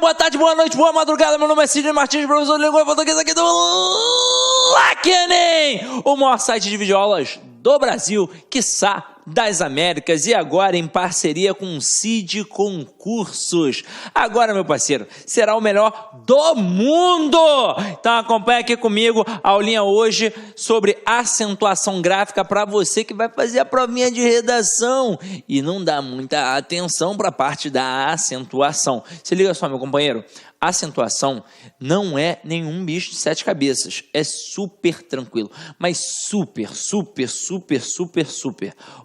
boa tarde, boa noite, boa madrugada. Meu nome é Sidney Martins, professor de língua portuguesa aqui do LACENEM, o maior site de videoaulas do Brasil, quiçá das Américas, e agora em parceria com o CID Concursos. Agora, meu parceiro, será o melhor do mundo! Então acompanha aqui comigo a aulinha hoje sobre acentuação gráfica para você que vai fazer a provinha de redação e não dá muita atenção para a parte da acentuação. Se liga só, meu companheiro, acentuação não é nenhum bicho de 7 cabeças, é super tranquilo, mas super.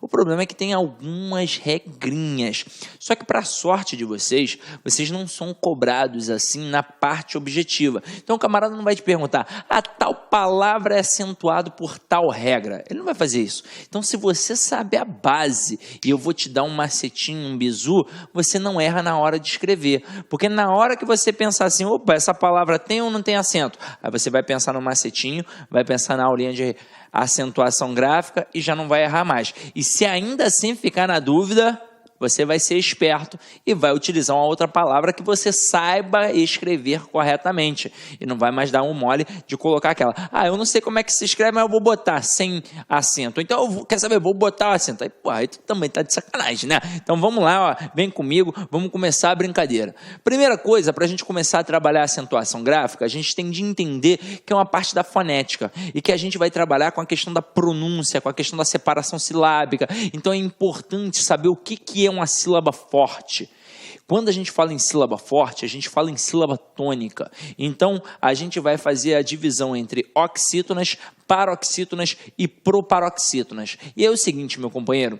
O problema é que tem algumas regrinhas, só que para sorte de vocês não são cobrados assim na parte objetiva. Então o camarada não vai te perguntar, tal palavra é acentuado por tal regra, ele não vai fazer isso. Então se você sabe a base e eu vou te dar um macetinho, um bizu, você não erra na hora de escrever, porque na hora que você pensar assim, opa, essa palavra tem ou não tem acento? Aí você vai pensar no macetinho, vai pensar na aulinha de acentuação gráfica e já não vai errar mais. E se ainda assim ficar na dúvida, você vai ser esperto e vai utilizar uma outra palavra que você saiba escrever corretamente. E não vai mais dar um mole de colocar aquela. Eu não sei como é que se escreve, mas eu vou botar sem acento. Então, quer saber? Vou botar o acento. Aí tu também tá de sacanagem, né? Então vamos lá, ó, vem comigo, vamos começar a brincadeira. Primeira coisa, para a gente começar a trabalhar a acentuação gráfica, a gente tem de entender que é uma parte da fonética e que a gente vai trabalhar com a questão da pronúncia, com a questão da separação silábica. Então é importante saber o que é uma sílaba forte. Quando a gente fala em sílaba forte, a gente fala em sílaba tônica. Então, a gente vai fazer a divisão entre oxítonas, paroxítonas e proparoxítonas. E é o seguinte, meu companheiro,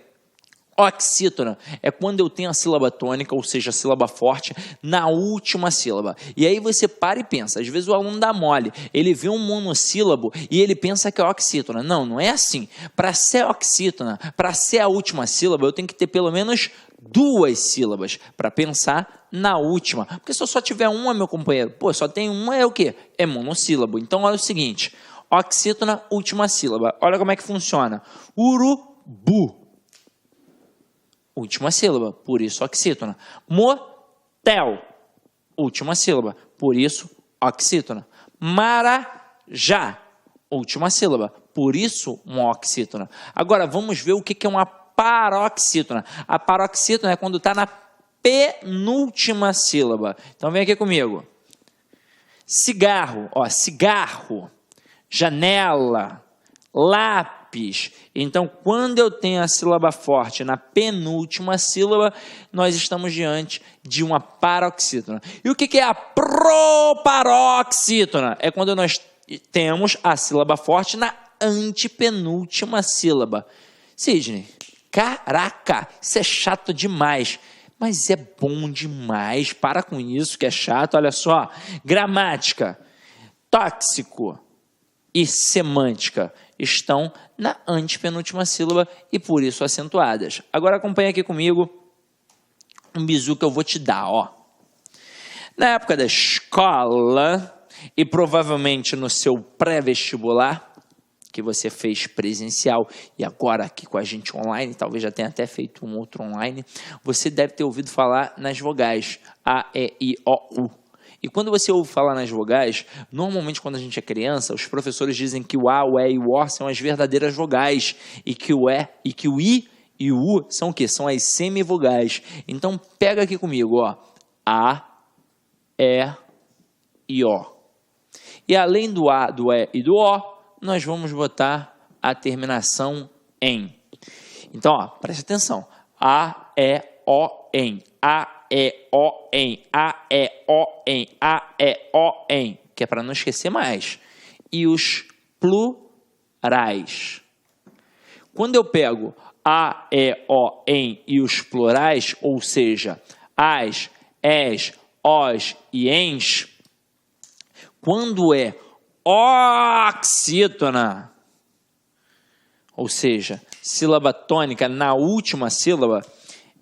oxítona é quando eu tenho a sílaba tônica, ou seja, a sílaba forte, na última sílaba. E aí você para e pensa, às vezes o aluno dá mole, ele vê um monossílabo e ele pensa que é oxítona. Não, não é assim. Para ser oxítona, para ser a última sílaba, eu tenho que ter pelo menos 2 sílabas para pensar na última. Porque se eu só tiver uma, meu companheiro, só tem uma, é o quê? É monossílabo. Então, olha o seguinte, oxítona, última sílaba. Olha como é que funciona. Urubu. Última sílaba, por isso oxítona. Motel, última sílaba, por isso oxítona. Marajá, última sílaba, por isso uma oxítona. Agora vamos ver o que é uma paroxítona. A paroxítona é quando está na penúltima sílaba. Então vem aqui comigo. Cigarro, cigarro, janela, lápis. Então, quando eu tenho a sílaba forte na penúltima sílaba, nós estamos diante de uma paroxítona. E o que é a proparoxítona? É quando nós temos a sílaba forte na antepenúltima sílaba. Sidney, caraca, isso é chato demais. Mas é bom demais. Para com isso que é chato. Olha só, gramática, tóxico e semântica estão na antepenúltima sílaba e por isso acentuadas. Agora acompanha aqui comigo um bizu que eu vou te dar, ó. Na época da escola e provavelmente no seu pré-vestibular, que você fez presencial e agora aqui com a gente online, talvez já tenha até feito um outro online, você deve ter ouvido falar nas vogais A, E, I, O, U. E quando você ouve falar nas vogais, normalmente quando a gente é criança, os professores dizem que o A, o E e o O são as verdadeiras vogais e que o E e que o I e o U são o quê? São as semivogais. Então pega aqui comigo, ó. A, E, I, O. E além do A, do E e do O, nós vamos botar a terminação em. Então, ó, preste atenção. A, E, O, em. A, E, O, em. A, E, O, em. A, E, O, em. Que é para não esquecer mais. E os plurais. Quando eu pego A, E, O, em e os plurais, ou seja, as, es, os e ens, quando é oxítona, ou seja, sílaba tônica na última sílaba,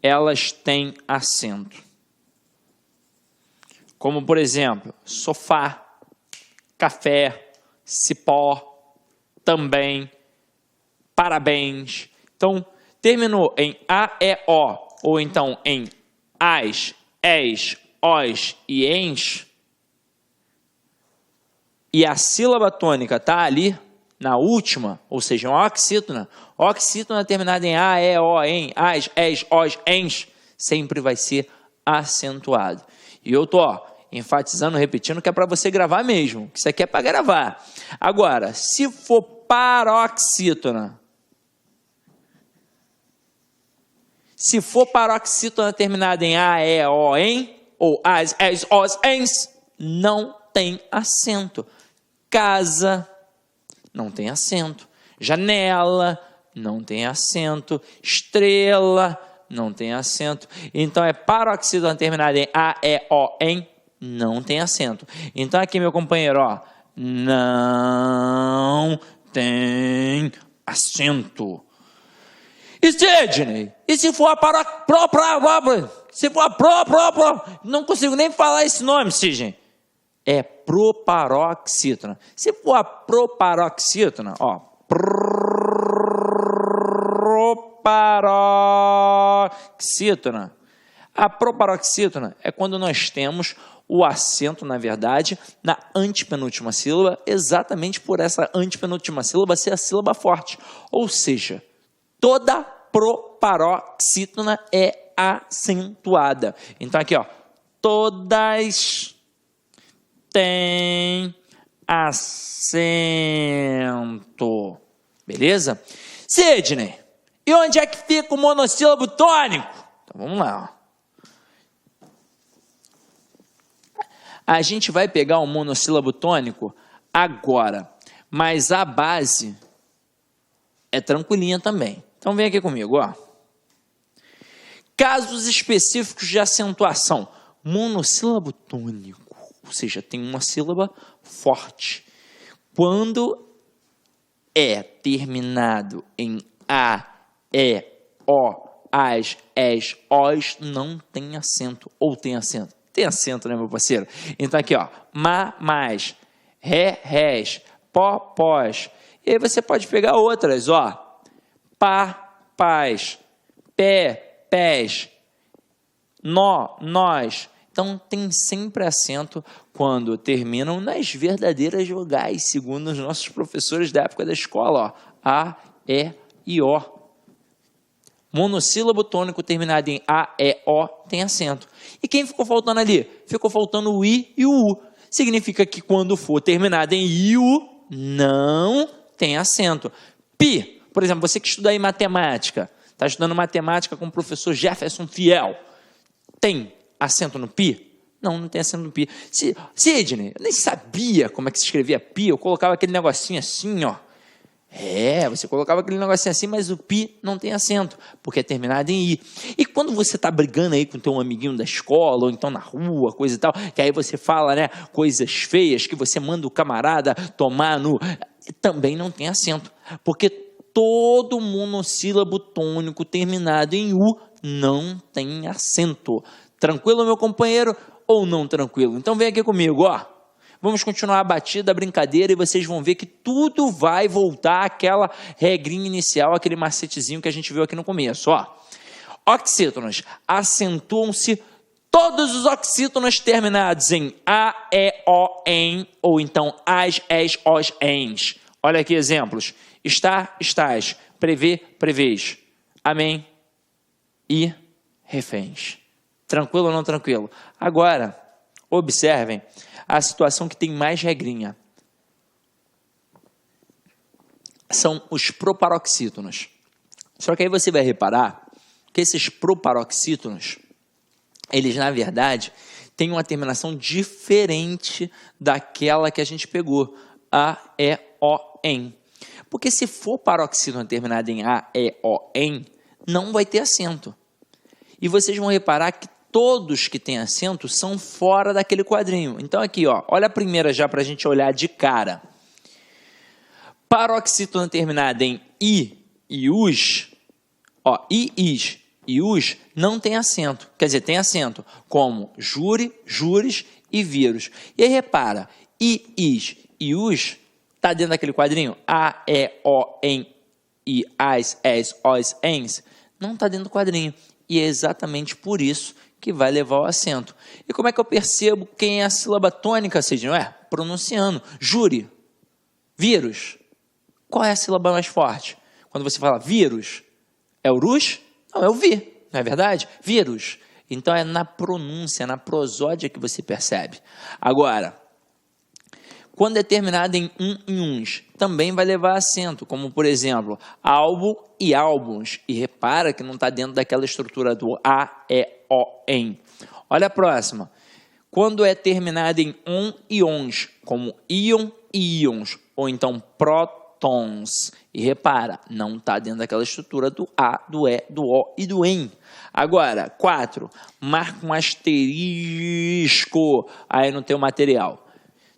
elas têm acento. Como, por exemplo, sofá, café, cipó, também, parabéns. Então, terminou em A, E, O, ou então em as, es, os e ens, e a sílaba tônica está ali na última, ou seja, uma oxítona, oxítona terminada em a, e, o, em, as, es, os, ens, sempre vai ser acentuado. E eu tô enfatizando, repetindo, que é para você gravar mesmo, que isso aqui é para gravar. Agora, se for paroxítona, terminada em a, e, o, em, ou as, es, os, ens, não tem acento. Casa, não tem acento. Janela, não tem acento. Estrela, não tem acento. Então, é paroxítona terminada em a, e, o, em, não tem acento. Então, aqui, meu companheiro, ó, não tem acento. E Sidney? E se for a não consigo nem falar esse nome, Sidney. É proparoxítona. Se for a proparoxítona, ó, proparoxítona. A proparoxítona é quando nós temos o acento, na verdade, na antepenúltima sílaba, exatamente por essa antepenúltima sílaba ser a sílaba forte. Ou seja, toda proparoxítona é acentuada. Então, aqui, ó, todas têm acento. Beleza? Sidney, e onde é que fica o monossílabo tônico? Então, vamos lá, ó. A gente vai pegar o monossílabo tônico agora, mas a base é tranquilinha também. Então vem aqui comigo, ó. Casos específicos de acentuação. Monossílabo tônico, ou seja, tem uma sílaba forte. Quando é terminado em a, e, o, as, es, os, não tem acento. Ou tem acento? Tem acento, né, meu parceiro? Então aqui, ó, mais, res, pós. E aí você pode pegar outras, ó, paz, pés, nós. Então tem sempre acento quando terminam nas verdadeiras vogais, segundo os nossos professores da época da escola, ó, a, e e o. Monossílabo tônico terminado em a, e, o tem acento. E quem ficou faltando ali? Ficou faltando o i e o u. Significa que quando for terminado em i, u, não tem acento. Pi, por exemplo, você que estuda aí matemática, está estudando matemática com o professor Jefferson Fiel, tem acento no pi? Não, não tem acento no pi. Sidney, eu nem sabia como é que se escrevia pi, eu colocava aquele negocinho assim, ó. Você colocava aquele negocinho assim, mas o pi não tem acento, porque é terminado em i. E quando você está brigando aí com o teu amiguinho da escola, ou então na rua, coisa e tal, que aí você fala, né, coisas feias, que você manda o camarada tomar no... Também não tem acento, porque todo monossílabo tônico terminado em u não tem acento. Tranquilo, meu companheiro, ou não tranquilo? Então vem aqui comigo, ó. Vamos continuar a batida, a brincadeira, e vocês vão ver que tudo vai voltar àquela regrinha inicial, aquele macetezinho que a gente viu aqui no começo, ó. Oxítonos, acentuam-se todos os oxítonos terminados em a, e, o, em, ou então as, es, os, ens. Olha aqui exemplos. Está, estás. Prevê, prevês. Amém. E reféns. Tranquilo ou não tranquilo? Agora, observem a situação que tem mais regrinha. São os proparoxítonos. Só que aí você vai reparar que esses proparoxítonos, eles na verdade têm uma terminação diferente daquela que a gente pegou. A, e, o, em. Porque se for paroxítono terminado em a, e, o, em, não vai ter acento. E vocês vão reparar que todos que têm acento são fora daquele quadrinho. Então aqui, ó, olha a primeira já para a gente olhar de cara. Paroxítona terminada em i e us, ó, i, is e us não tem acento. Quer dizer, tem acento, como jure, jures e vírus. E aí repara, i, is e us está dentro daquele quadrinho? A, e, o, em, i, as, es, os, ens. Não está dentro do quadrinho. E é exatamente por isso que vai levar o acento. E como é que eu percebo quem é a sílaba tônica, Sidney? Pronunciando. Júri. Vírus. Qual é a sílaba mais forte? Quando você fala vírus, é o rus? Não, é o vi, não é verdade? Vírus. Então é na pronúncia, na prosódia que você percebe. Agora, quando é terminado em e uns, também vai levar acento, como por exemplo, álbum e álbuns. E repara que não está dentro daquela estrutura do A, E, O, em. Olha a próxima. Quando é terminado em on e ons, como íon e íons, ou então prótons. E repara, não está dentro daquela estrutura do A, do E, do O e do em. Agora, 4. Marca um asterisco aí no teu material.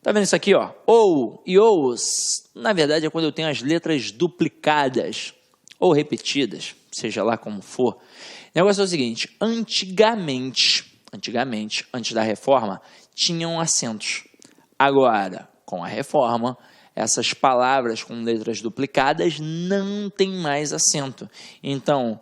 Tá vendo isso aqui, ó? Ou e ous, na verdade é quando eu tenho as letras duplicadas ou repetidas, seja lá como for. O negócio é o seguinte, antigamente, antes da reforma, tinham acentos. Agora, com a reforma, essas palavras com letras duplicadas não tem mais acento. Então,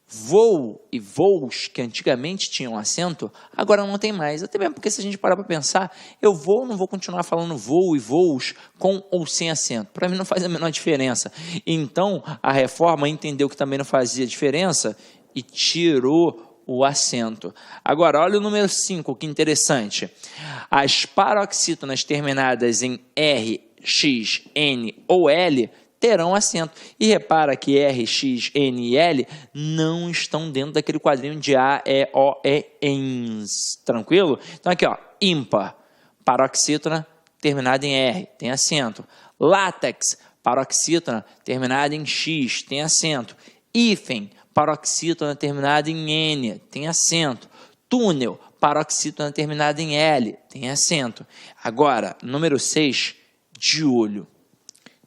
voo e voos, que antigamente tinham acento, agora não tem mais. Até mesmo porque se a gente parar para pensar, eu vou, não vou continuar falando voo e voos com ou sem acento. Para mim não faz a menor diferença. Então, a reforma entendeu que também não fazia diferença e tirou o acento. Agora, olha o número 5, que interessante. As paroxítonas terminadas em R, X, N ou L terão acento. E repara que R, X, N e L não estão dentro daquele quadrinho de A, E, O, E, ENS. Tranquilo? Então aqui, ó, ímpar, paroxítona terminada em R, tem acento. Látex, paroxítona terminada em X, tem acento. Hífen, paroxítona terminada em N, tem acento. Túnel, paroxítona terminada em L, tem acento. Agora, número 6, de olho.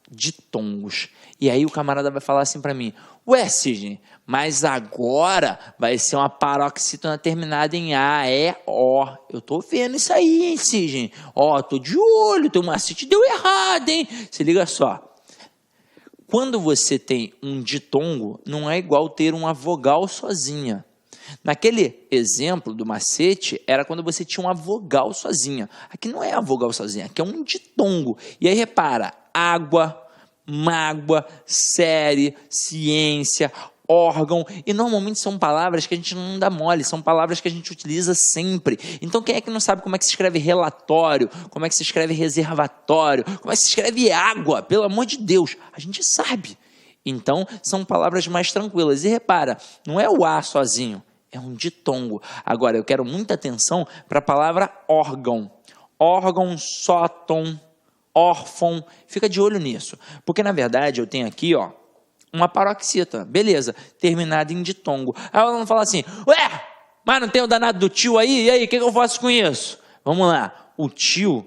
Ditongos. E aí o camarada vai falar assim para mim, ué, Sidney, mas agora vai ser uma paroxítona terminada em A, E, O. Eu tô vendo isso aí, hein, Sidney? Ó, tô de olho, teu macete deu errado, hein? Se liga só. Quando você tem um ditongo, não é igual ter uma vogal sozinha. Naquele exemplo do macete, era quando você tinha uma vogal sozinha. Aqui não é a vogal sozinha, aqui é um ditongo. E aí repara, água, mágoa, série, ciência, órgão, e normalmente são palavras que a gente não dá mole, são palavras que a gente utiliza sempre. Então quem é que não sabe como é que se escreve relatório, como é que se escreve reservatório, como é que se escreve água, pelo amor de Deus, a gente sabe. Então são palavras mais tranquilas. E repara, não é o A sozinho, é um ditongo. Agora eu quero muita atenção para a palavra órgão. Órgão, sóton, órfão, fica de olho nisso, porque na verdade eu tenho aqui, ó, uma paroxítona, beleza, terminada em ditongo. Aí ela não fala assim, ué, mas não tem o danado do tio aí? E aí, o que eu faço com isso? Vamos lá, o tio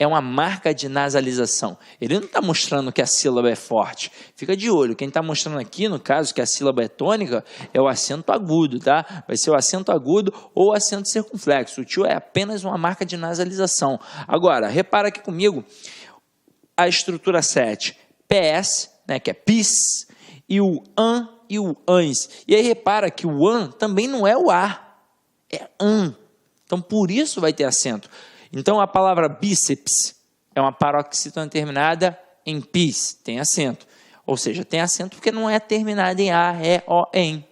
é uma marca de nasalização. Ele não está mostrando que a sílaba é forte. Fica de olho. Quem está mostrando aqui, no caso, que a sílaba é tônica, é o acento agudo, tá? Vai ser o acento agudo ou o acento circunflexo. O tio é apenas uma marca de nasalização. Agora, repara aqui comigo a estrutura 7. PS, né, que é PIS, e o AN e o ANS. E aí repara que o AN também não é o A, é AN. Então, por isso vai ter acento. Então, a palavra bíceps é uma paroxítona terminada em pis, tem acento. Ou seja, tem acento porque não é terminada em A, E, O, em.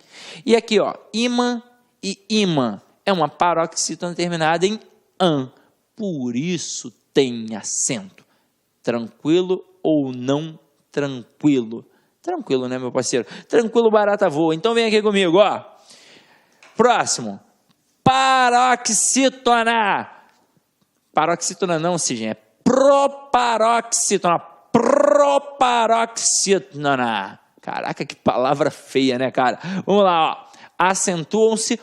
E aqui, ó, imã e imã é uma paroxítona terminada em an. Por isso tem acento. Tranquilo ou não tranquilo? Tranquilo, né, meu parceiro? Tranquilo, barata voa. Então, vem aqui comigo, ó. Próximo. Paroxítona. Paroxítona não, Sidney, é proparoxítona. Proparoxítona. Caraca, que palavra feia, né, cara? Vamos lá, ó. Acentuam-se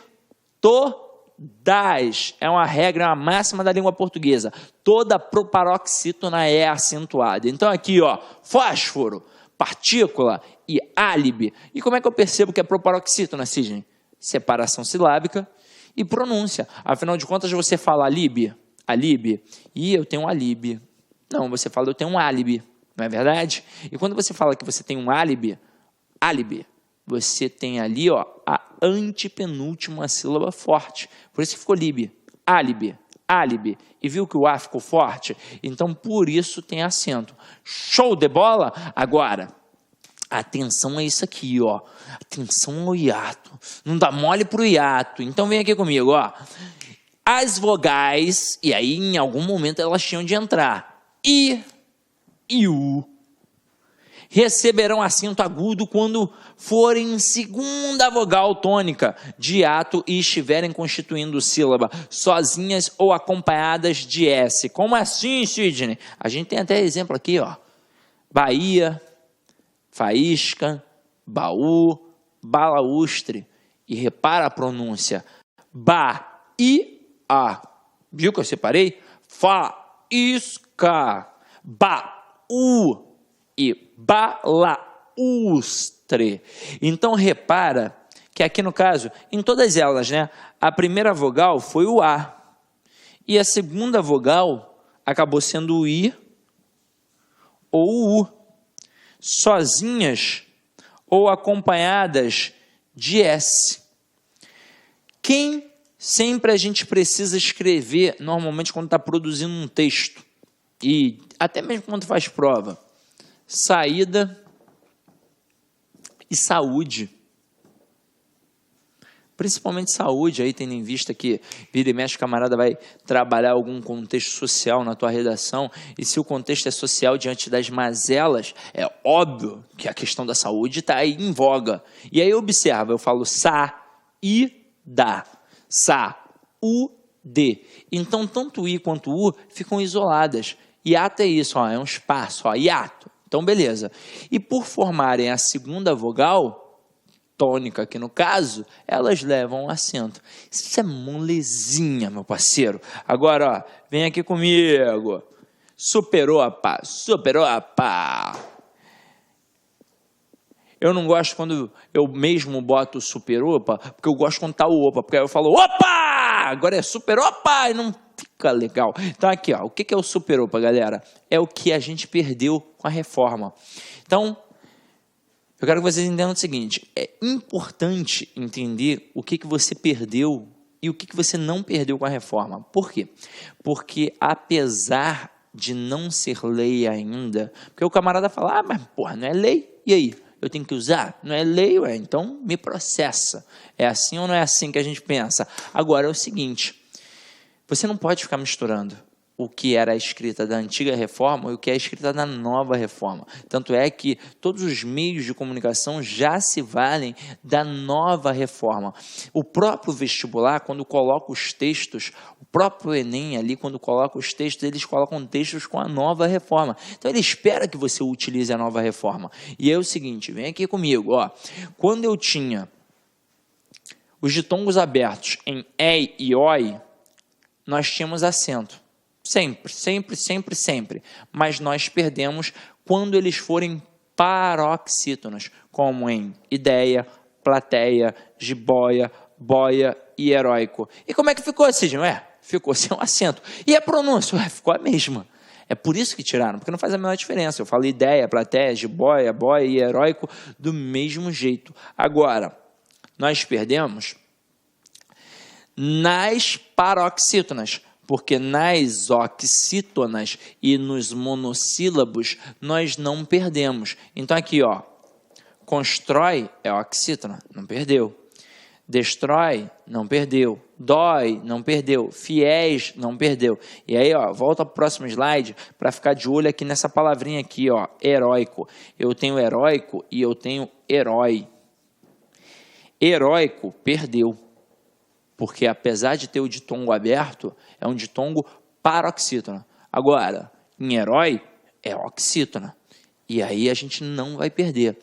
todas. É uma regra, é uma máxima da língua portuguesa. Toda proparoxítona é acentuada. Então aqui, ó, fósforo, partícula e álibi. E como é que eu percebo que é proparoxítona, Sidney? Separação silábica e pronúncia. Afinal de contas, você fala alibi. Alibi, e eu tenho um alibi. Não, você fala eu tenho um álibi, não é verdade? E quando você fala que você tem um álibi, você tem ali, ó, a antepenúltima sílaba forte. Por isso que ficou líbi. Álibi, álibi. E viu que o A ficou forte? Então, por isso tem acento. Show de bola? Agora, atenção a isso aqui, ó. Atenção ao hiato. Não dá mole pro hiato. Então, vem aqui comigo, ó. As vogais, e aí em algum momento elas tinham de entrar. I e U receberão acento agudo quando forem segunda vogal tônica de hiato e estiverem constituindo sílaba sozinhas ou acompanhadas de S. Como assim, Sidney? A gente tem até exemplo aqui, ó. Bahia, faísca, baú, balaústre. E repara a pronúncia. Ba e a. Viu que eu separei? Faísca, baú e balaústre. Então, repara que aqui no caso, em todas elas, né? A primeira vogal foi o A. E a segunda vogal acabou sendo o I ou o U. Sozinhas ou acompanhadas de S. Quem sempre a gente precisa escrever, normalmente quando está produzindo um texto, e até mesmo quando faz prova, saída e saúde. Principalmente saúde, aí tendo em vista que vira e mexe, o camarada vai trabalhar algum contexto social na tua redação, e se o contexto é social diante das mazelas, é óbvio que a questão da saúde está aí em voga. E aí observa, eu falo sa-i-da, sa-u-d. Então, tanto i quanto u ficam isoladas. Hiato é isso, ó, é um espaço, ó, hiato. Então, beleza. E por formarem a segunda vogal, tônica aqui no caso, elas levam acento. Isso é molezinha, meu parceiro. Agora, ó, vem aqui comigo. Superopa, superopa. Eu não gosto quando eu mesmo boto superopa, porque eu gosto quando tá o opa, porque aí eu falo, opa! Agora é superopa! E não fica legal. Então aqui, ó, o que é o superopa, galera? É o que a gente perdeu com a reforma. Então, eu quero que vocês entendam o seguinte, é importante entender o que você perdeu e o que você não perdeu com a reforma. Por quê? Porque apesar de não ser lei ainda, porque o camarada fala, mas porra, não é lei, e aí? Eu tenho que usar? Não é lei, ué, então me processa. É assim ou não é assim que a gente pensa? Agora é o seguinte, você não pode ficar misturando o que era a escrita da antiga reforma e o que é a escrita da nova reforma. Tanto é que todos os meios de comunicação já se valem da nova reforma. O próprio vestibular, quando coloca os textos, o próprio Enem ali, quando coloca os textos, eles colocam textos com a nova reforma. Então ele espera que você utilize a nova reforma. E é o seguinte, vem aqui comigo, ó. Quando eu tinha os ditongos abertos em E e OI, nós tínhamos acento. Sempre, sempre, sempre, sempre. Mas nós perdemos quando eles forem paroxítonos, como em ideia, plateia, jiboia, boia e heróico. E como é que ficou, Sidney? Ficou sem um acento. E a pronúncia? Ficou a mesma. É por isso que tiraram, porque não faz a menor diferença. Eu falo ideia, plateia, jiboia, boia e heróico do mesmo jeito. Agora, nós perdemos nas paroxítonas, porque nas oxítonas e nos monossílabos nós não perdemos. Então aqui, ó, constrói é oxítona, não perdeu. Destrói, não perdeu. Dói, não perdeu. Fiéis, não perdeu. E aí, ó, volta para o próximo slide para ficar de olho aqui nessa palavrinha aqui, ó, heróico. Eu tenho heróico e eu tenho herói. Heróico, perdeu. Porque apesar de ter o ditongo aberto, é um ditongo paroxítona. Agora, em herói, é oxítona. E aí a gente não vai perder.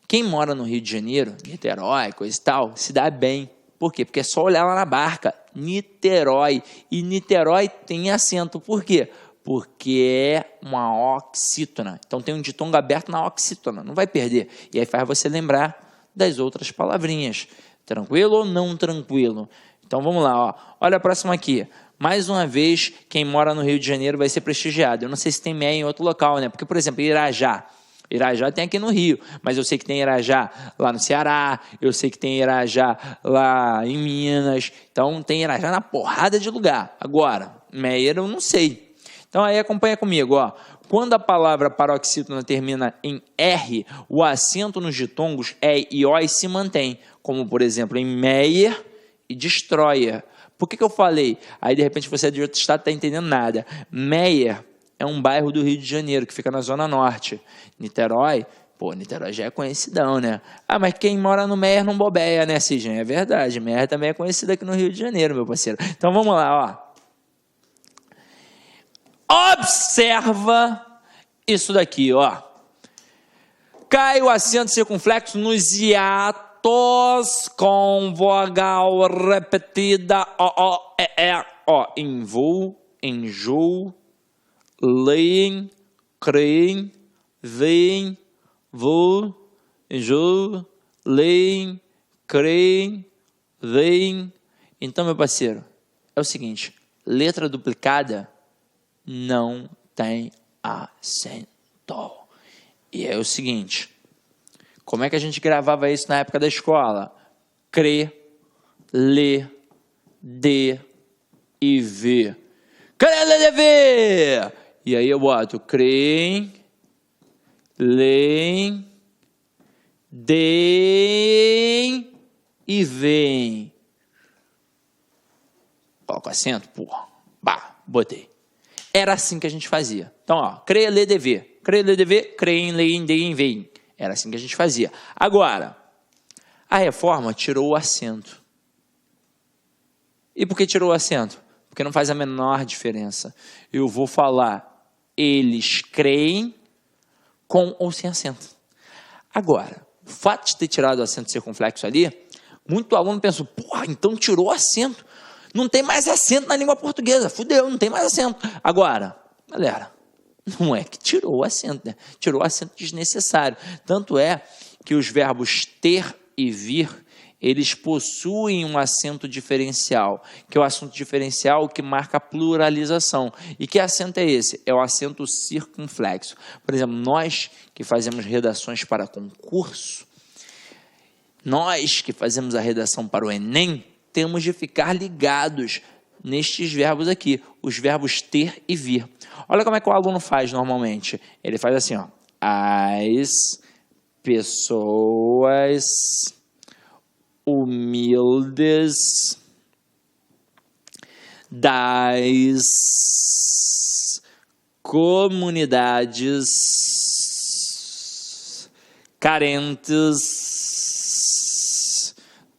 Quem mora no Rio de Janeiro, Niterói, coisa e tal, se dá bem. Por quê? Porque é só olhar lá na barca, Niterói. E Niterói tem acento. Por quê? Porque é uma oxítona. Então tem um ditongo aberto na oxítona, não vai perder. E aí faz você lembrar das outras palavrinhas. Tranquilo ou não tranquilo? Então vamos lá, ó. Olha a próxima aqui. Mais uma vez, quem mora no Rio de Janeiro vai ser prestigiado. Eu não sei se tem MEI em outro local, né? Porque, por exemplo, Irajá. Irajá tem aqui no Rio, mas eu sei que tem Irajá lá no Ceará, eu sei que tem Irajá lá em Minas, então tem Irajá na porrada de lugar. Agora, Meyer eu não sei. Então aí acompanha comigo, ó. Quando a palavra paroxítona termina em R, o acento nos ditongos E e O se mantém, como por exemplo em Meyer e Destroyer. Por que eu falei? Aí de repente você é de outro estado e está entendendo nada. Meyer é um bairro do Rio de Janeiro, que fica na Zona Norte. Niterói, Niterói já é conhecidão, né? Ah, mas quem mora no Meyer não bobeia, né, Cisgen? É verdade, Meyer também é conhecido aqui no Rio de Janeiro, meu parceiro. Então vamos lá, ó. Observa isso daqui, ó. Cai o acento circunflexo nos hiatos com vogal repetida, ó. Envoo, enjoo, leem, creem, veem, vou, enjoo, leem, creem, veem. Então, meu parceiro, é o seguinte, letra duplicada não tem acento. E é o seguinte, como é que a gente gravava isso na época da escola? Cre, lê, dê e vê. Cre, lê, dê, vê. E aí eu boto creem, leem, deem e veem. Coloca acento, porra. Bah, botei. Era assim que a gente fazia. Então, ó, cre, lê, dê, vê. Cre, lê, dê, vê, creem, leem, deem, veem. Era assim que a gente fazia. Agora, a reforma tirou o acento. E por que tirou o acento? Porque não faz a menor diferença. Eu vou falar eles creem com ou sem acento. Agora, o fato de ter tirado o acento circunflexo ali, muito aluno pensou, porra, então tirou o acento. Não tem mais acento na língua portuguesa. Fudeu, não tem mais acento. Agora, galera, não é que tirou o acento, né? Tirou o acento desnecessário. Tanto é que os verbos ter e vir, eles possuem um acento diferencial, que é o acento diferencial que marca a pluralização. E que acento é esse? É o acento circunflexo. Por exemplo, nós que fazemos redações para concurso, nós que fazemos a redação para o Enem, temos de ficar ligados nestes verbos aqui, os verbos ter e vir. Olha como é que o aluno faz normalmente. Ele faz assim, ó. As pessoas humildes das comunidades carentes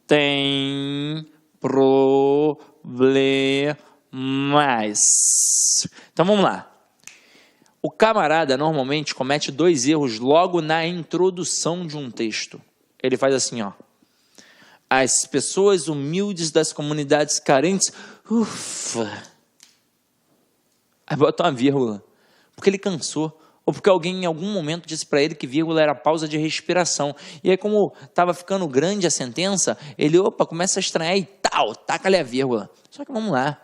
têm problemas. Então vamos lá. O camarada normalmente comete 2 erros logo na introdução de um texto. Ele faz assim, ó. As pessoas humildes das comunidades carentes, ufa. Aí bota uma vírgula, porque ele cansou, ou porque alguém em algum momento disse para ele que vírgula era pausa de respiração. E aí, como estava ficando grande a sentença, ele, começa a estranhar e tal, taca ali a vírgula. Só que vamos lá,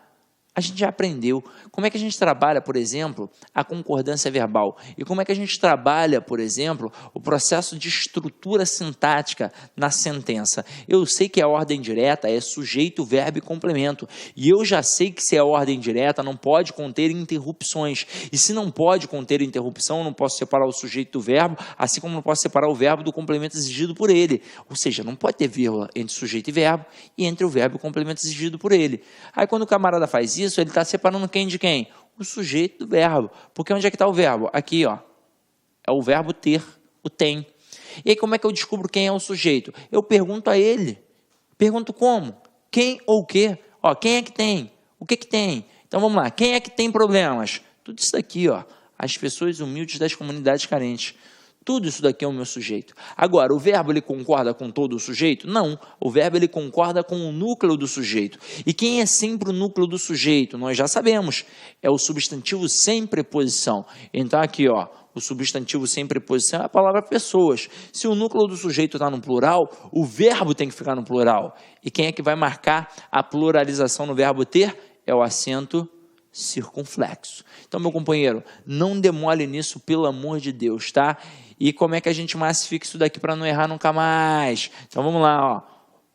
a gente já aprendeu como é que a gente trabalha, por exemplo, a concordância verbal. E como é que a gente trabalha, por exemplo, o processo de estrutura sintática na sentença. Eu sei que a ordem direta é sujeito, verbo e complemento. E eu já sei que se é ordem direta não pode conter interrupções. E se não pode conter interrupção, eu não posso separar o sujeito do verbo, assim como não posso separar o verbo do complemento exigido por ele. Ou seja, não pode ter vírgula entre sujeito e verbo e entre o verbo e o complemento exigido por ele. Aí quando o camarada faz isso, ele está separando quem de quem? O sujeito do verbo. Porque onde é que está o verbo? Aqui, ó. É o verbo ter, o tem. E aí como é que eu descubro quem é o sujeito? Eu pergunto a ele. Pergunto como? Quem ou o quê? Ó, quem é que tem? O que que tem? Então vamos lá. Quem é que tem problemas? Tudo isso daqui, ó. As pessoas humildes das comunidades carentes. Tudo isso daqui é o meu sujeito. Agora, o verbo ele concorda com todo o sujeito? Não. O verbo ele concorda com o núcleo do sujeito. E quem é sempre o núcleo do sujeito? Nós já sabemos. É o substantivo sem preposição. Então aqui, ó, o substantivo sem preposição é a palavra pessoas. Se o núcleo do sujeito está no plural, o verbo tem que ficar no plural. E quem é que vai marcar a pluralização no verbo ter? É o acento circunflexo. Então, meu companheiro, não demole nisso, pelo amor de Deus, tá? E como é que a gente massifica isso daqui para não errar nunca mais? Então, vamos lá, ó.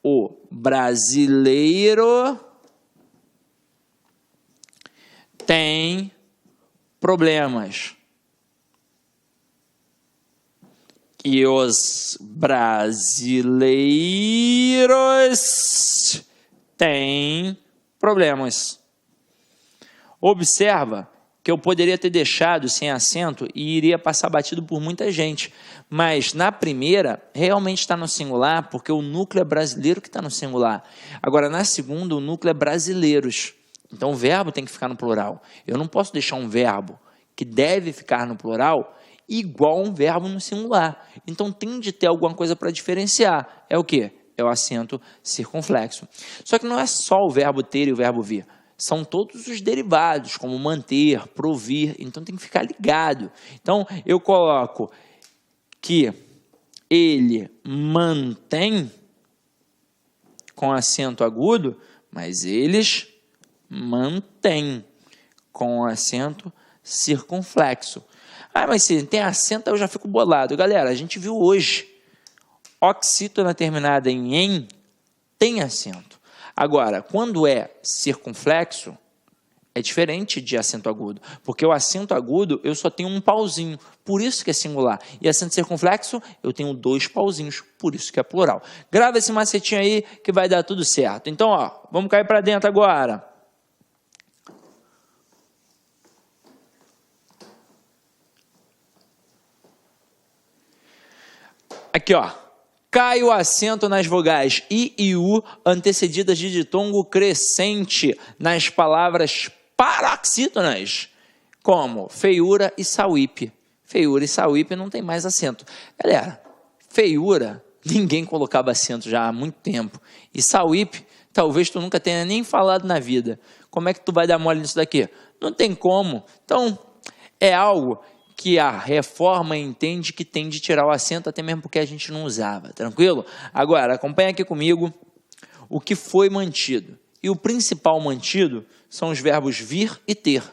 O brasileiro tem problemas. E os brasileiros têm problemas. Observa que eu poderia ter deixado sem acento e iria passar batido por muita gente. Mas na primeira, realmente está no singular, porque o núcleo é brasileiro que está no singular. Agora, na segunda, o núcleo é brasileiros. Então, o verbo tem que ficar no plural. Eu não posso deixar um verbo que deve ficar no plural igual a um verbo no singular. Então, tem de ter alguma coisa para diferenciar. É o quê? É o acento circunflexo. Só que não é só o verbo ter e o verbo vir. São todos os derivados, como manter, provir. Então, tem que ficar ligado. Então, eu coloco que ele mantém com acento agudo, mas eles mantêm com acento circunflexo. Ah, mas se tem acento, eu já fico bolado. Galera, a gente viu hoje, oxítona terminada em "em" tem acento. Agora, quando é circunflexo, é diferente de acento agudo, porque o acento agudo eu só tenho um pauzinho, por isso que é singular. E acento circunflexo eu tenho 2 pauzinhos, por isso que é plural. Grava esse macetinho aí que vai dar tudo certo. Então, ó, vamos cair para dentro agora. Aqui, ó. Cai o acento nas vogais I e U, antecedidas de ditongo crescente nas palavras paroxítonas, como feiura e sauípe. Feiura e sauípe não tem mais acento. Galera, feiura, ninguém colocava acento já há muito tempo. E sauípe, talvez tu nunca tenha nem falado na vida. Como é que tu vai dar mole nisso daqui? Não tem como. Então, é algo que a reforma entende que tem de tirar o acento, até mesmo porque a gente não usava, tranquilo? Agora, acompanha aqui comigo o que foi mantido. E o principal mantido são os verbos vir e ter.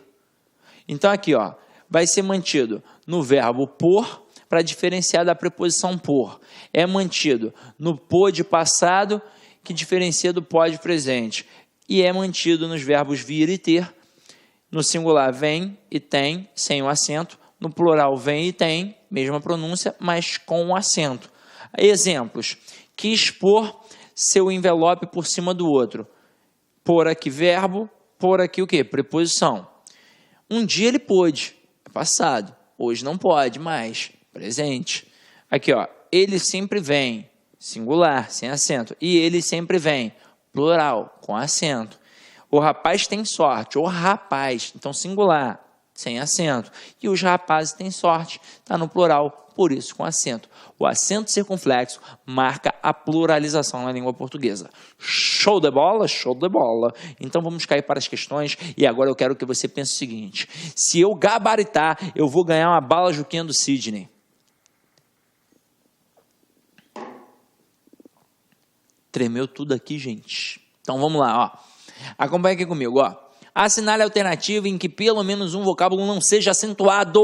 Então, aqui, ó, vai ser mantido no verbo por, para diferenciar da preposição por. É mantido no pode passado, que diferencia do pode presente. E é mantido nos verbos vir e ter. No singular, vem e tem, sem o acento. No plural, vem e tem, mesma pronúncia, mas com o acento. Exemplos. Quis pôr seu envelope por cima do outro. Pôr aqui verbo, pôr aqui o quê? Preposição. Um dia ele pôde, é passado. Hoje não pode mais, presente. Aqui, ó, ele sempre vem, singular, sem acento. E ele sempre vem, plural, com acento. O rapaz tem sorte, o rapaz, então singular, sem acento. E os rapazes têm sorte, está no plural, por isso com acento. O acento circunflexo marca a pluralização na língua portuguesa. Show de bola? Show de bola. Então vamos cair para as questões e agora eu quero que você pense o seguinte: se eu gabaritar, eu vou ganhar uma bala Juquinha do Sidney. Tremeu tudo aqui, gente. Então vamos lá, ó. Acompanha aqui comigo, ó. Assinale a alternativa em que pelo menos um vocábulo não seja acentuado.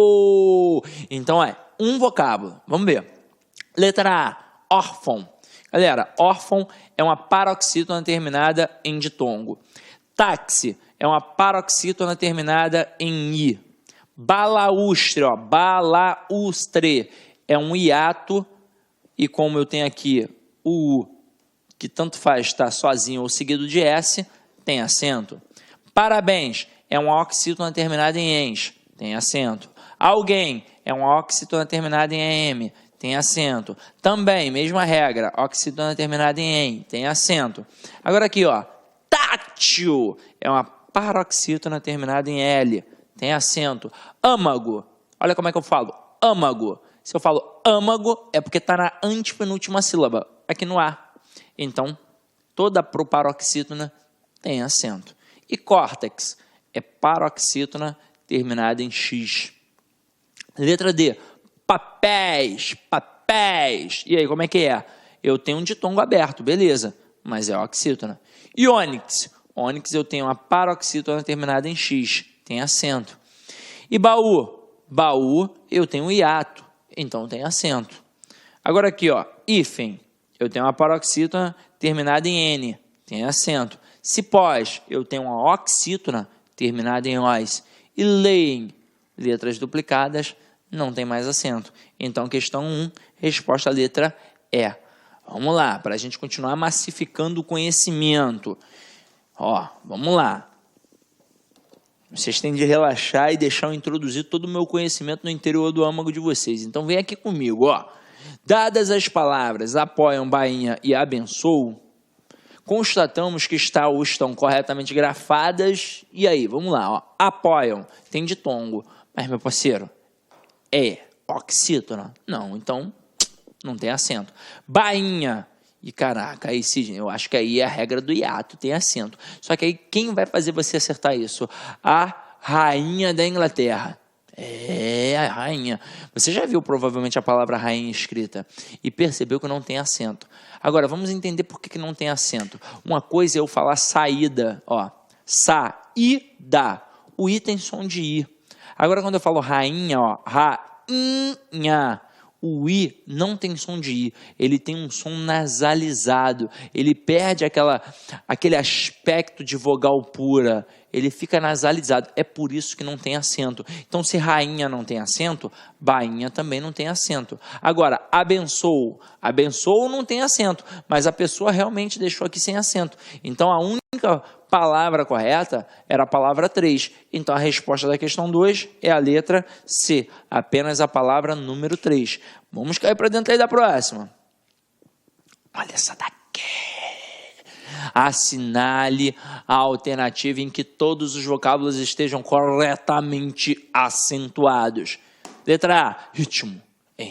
Então é um vocábulo. Vamos ver. Letra A, órfão. Galera, órfão é uma paroxítona terminada em ditongo. Táxi é uma paroxítona terminada em i. Balaustre, ó, balaustre é um hiato e como eu tenho aqui o U, que tanto faz estar sozinho ou seguido de S, tem acento. Parabéns é uma oxítona terminada em ens, tem acento. Alguém é uma oxítona terminada em M, tem acento. Também, mesma regra, oxítona terminada em em, tem acento. Agora aqui, ó, tátil é uma paroxítona terminada em L, tem acento. Âmago, olha como é que eu falo, âmago. Se eu falo âmago, é porque está na antepenúltima sílaba, aqui no A. Então, toda proparoxítona tem acento. E córtex é paroxítona terminada em X. Letra D, papéis, papéis. E aí, como é que é? Eu tenho um ditongo aberto, beleza, mas é oxítona. Iônix, ônix eu tenho uma paroxítona terminada em X, tem acento. E baú? Baú eu tenho um hiato, então tem acento. Agora aqui, ó, hífen, eu tenho uma paroxítona terminada em N, tem acento. Cipós, eu tenho uma oxítona terminada em OS. E leem, letras duplicadas, não tem mais acento. Então, questão 1, resposta à letra E. Vamos lá, para a gente continuar massificando o conhecimento. Ó, vamos lá. Vocês têm de relaxar e deixar eu introduzir todo o meu conhecimento no interior do âmago de vocês. Então, vem aqui comigo, ó. Dadas as palavras apoiam, bainha e abençoo, constatamos que estão corretamente grafadas. E aí, vamos lá, ó. Apoiam, tem ditongo. Mas, meu parceiro, é oxítona? Não, então não tem acento. Bainha. E caraca, aí Sidney, eu acho que aí é a regra do hiato, tem acento. Só que aí quem vai fazer você acertar isso? A rainha da Inglaterra. É, a rainha. Você já viu provavelmente a palavra rainha escrita e percebeu que não tem acento. Agora, vamos entender por que não tem acento. Uma coisa é eu falar saída, ó. Saída. O I tem som de I. Agora, quando eu falo rainha, ó, rainha, o I não tem som de I, ele tem um som nasalizado, ele perde aquele aspecto de vogal pura, ele fica nasalizado, é por isso que não tem acento. Então, se rainha não tem acento, bainha também não tem acento. Agora, abençoo não tem acento, mas a pessoa realmente deixou aqui sem acento. Então, a única palavra correta era a palavra 3. Então, a resposta da questão 2 é a letra C, apenas a palavra número 3. Vamos cair para dentro aí da próxima. Olha essa daqui. Assinale a alternativa em que todos os vocábulos estejam corretamente acentuados. Letra A, ritmo. Em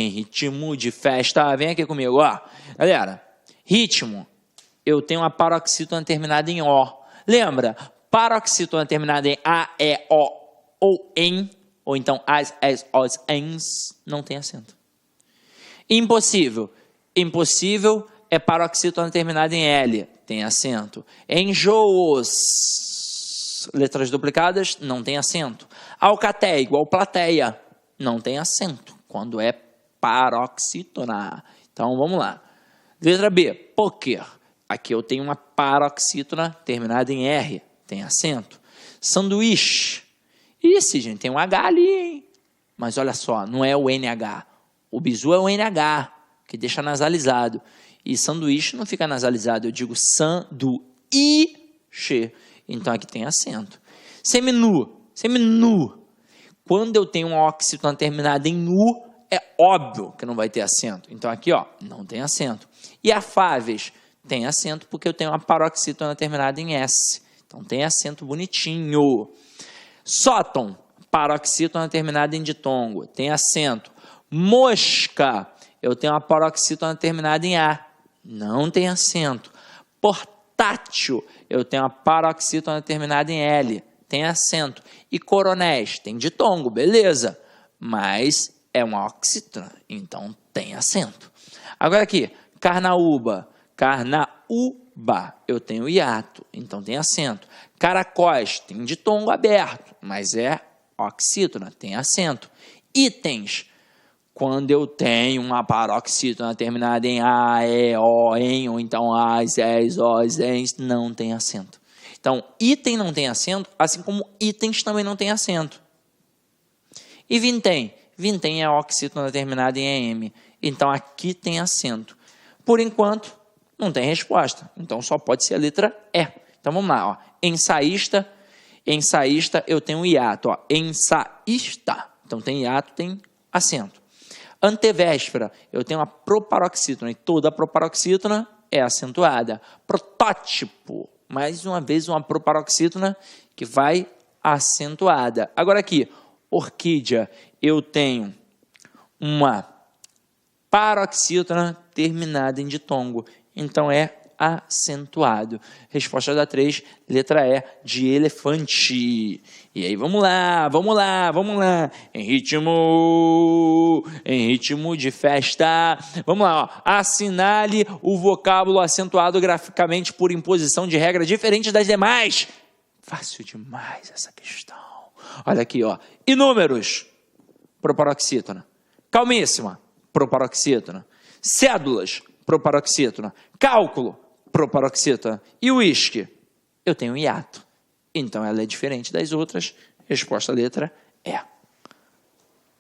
ritmo de festa. Vem aqui comigo, ó. Galera, ritmo. Eu tenho uma paroxítona terminada em O. Lembra? Paroxítona terminada em A, E, O ou em, ou então as, os, ens, não tem acento. Impossível. Impossível é paroxítona terminada em L, tem acento. Enjoos, letras duplicadas, não tem acento. Alcatéia, igual plateia, não tem acento, quando é paroxítona. Então, vamos lá. Letra B, poker. Aqui eu tenho uma paroxítona terminada em R, tem acento. Sanduíche. Esse, gente, tem um H ali, hein? Mas olha só, não é o NH. O bizu é o NH, que deixa nasalizado. E sanduíche não fica nasalizado, eu digo sanduíche. Então aqui tem acento. Seminu. Seminu. Quando eu tenho uma oxítona terminada em U, é óbvio que não vai ter acento. Então aqui, ó, não tem acento. E afáveis. Tem acento porque eu tenho uma paroxítona terminada em S. Então tem acento bonitinho. Sóton, paroxítona terminada em ditongo, tem acento. Mosca, eu tenho uma paroxítona terminada em A, não tem acento. Portátil, eu tenho uma paroxítona terminada em L, tem acento. E coronéis, tem ditongo, beleza, mas é uma oxítona, então tem acento. Agora aqui, carnaúba, eu tenho hiato, então tem acento. Caracóis, tem ditongo aberto, mas é oxítona, tem acento. Itens, quando eu tenho uma paroxítona terminada em A, E, O, em, ou então as, es, os, ens, não tem acento. Então, item não tem acento, assim como itens também não tem acento. E vintém? Vintém é oxítona terminada em EM, então aqui tem acento. Por enquanto, não tem resposta, então só pode ser a letra E. Então vamos lá, ó. Ensaísta eu tenho hiato, ó. Ensaísta, então tem hiato, tem acento. Antevéspera, eu tenho uma proparoxítona, e toda proparoxítona é acentuada. Protótipo, mais uma vez uma proparoxítona que vai acentuada. Agora aqui, orquídea, eu tenho uma paroxítona terminada em ditongo, então é acentuado. Resposta da 3, letra E, de elefante. E aí, vamos lá. Em ritmo de festa. Vamos lá, ó. Assinale o vocábulo acentuado graficamente por imposição de regra diferente das demais. Fácil demais essa questão. Olha aqui, ó. Inúmeros, proparoxítona. Calmíssima, proparoxítona. Cédulas, proparoxítona. Cálculo, proparoxítona. E uísque? Eu tenho hiato. Então, ela é diferente das outras. Resposta letra E.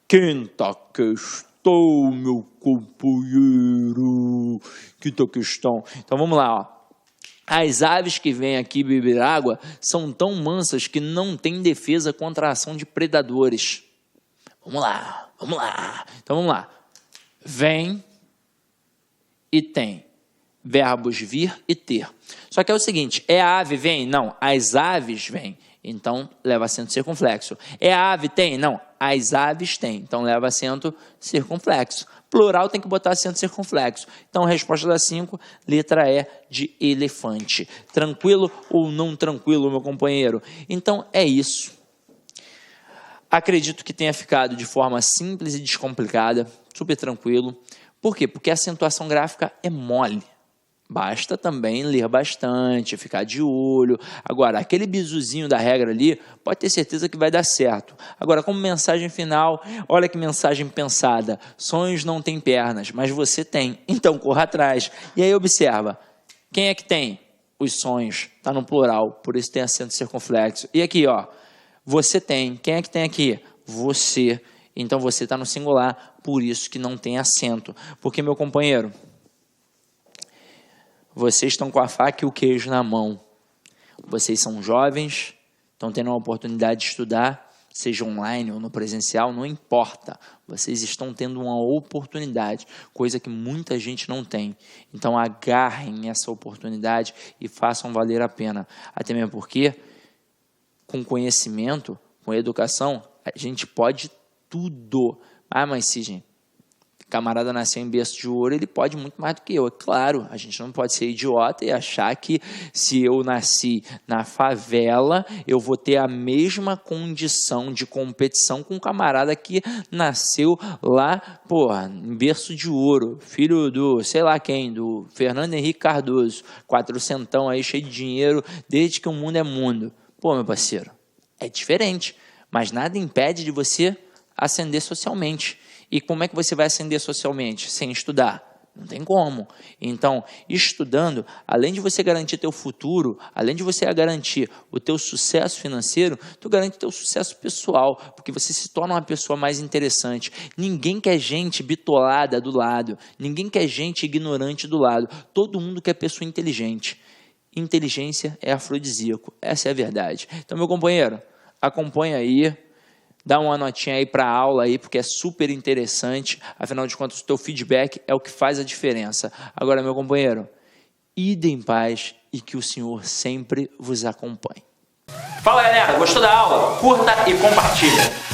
Quinta questão, meu companheiro. Quinta questão. Então, vamos lá, ó. As aves que vêm aqui beber água são tão mansas que não têm defesa contra a ação de predadores. Vamos lá. Então, vamos lá. Vem e tem. Verbos vir e ter. Só que é o seguinte, é a ave vem? Não, as aves vêm. Então, leva acento circunflexo. É a ave tem? Não, as aves têm. Então, leva acento circunflexo. Plural tem que botar acento circunflexo. Então, resposta da 5, letra E de elefante. Tranquilo ou não tranquilo, meu companheiro? Então, é isso. Acredito que tenha ficado de forma simples e descomplicada, super tranquilo. Por quê? Porque a acentuação gráfica é mole. Basta também ler bastante, ficar de olho. Agora, aquele bisuzinho da regra ali, pode ter certeza que vai dar certo. Agora, como mensagem final, olha que mensagem pensada. Sonhos não têm pernas, mas você tem. Então, corra atrás. E aí, observa. Quem é que tem? Os sonhos. Está no plural, por isso tem acento circunflexo. E aqui, ó. Você tem. Quem é que tem aqui? Você. Então, você está no singular, por isso que não tem acento. Porque, meu companheiro, vocês estão com a faca e o queijo na mão. Vocês são jovens, estão tendo uma oportunidade de estudar, seja online ou no presencial, não importa. Vocês estão tendo uma oportunidade, coisa que muita gente não tem. Então, agarrem essa oportunidade e façam valer a pena. Até mesmo porque, com conhecimento, com educação, a gente pode tudo. Ah, mas Sidney, camarada nasceu em berço de ouro, ele pode muito mais do que eu. É claro, a gente não pode ser idiota e achar que se eu nasci na favela, eu vou ter a mesma condição de competição com um camarada que nasceu lá, porra, em berço de ouro, filho do, sei lá quem, do Fernando Henrique Cardoso, 400 aí, cheio de dinheiro, desde que o mundo é mundo. Pô, meu parceiro, é diferente, mas nada impede de você ascender socialmente. E como é que você vai ascender socialmente? Sem estudar. Não tem como. Então, estudando, além de você garantir teu futuro, além de você garantir o teu sucesso financeiro, tu garante teu sucesso pessoal, porque você se torna uma pessoa mais interessante. Ninguém quer gente bitolada do lado. Ninguém quer gente ignorante do lado. Todo mundo quer pessoa inteligente. Inteligência é afrodisíaco. Essa é a verdade. Então, meu companheiro, acompanha aí. Dá uma notinha aí para a aula aí, porque é super interessante. Afinal de contas, o teu feedback é o que faz a diferença. Agora, meu companheiro, ide em paz e que o Senhor sempre vos acompanhe. Fala, galera. Gostou da aula? Curta e compartilha.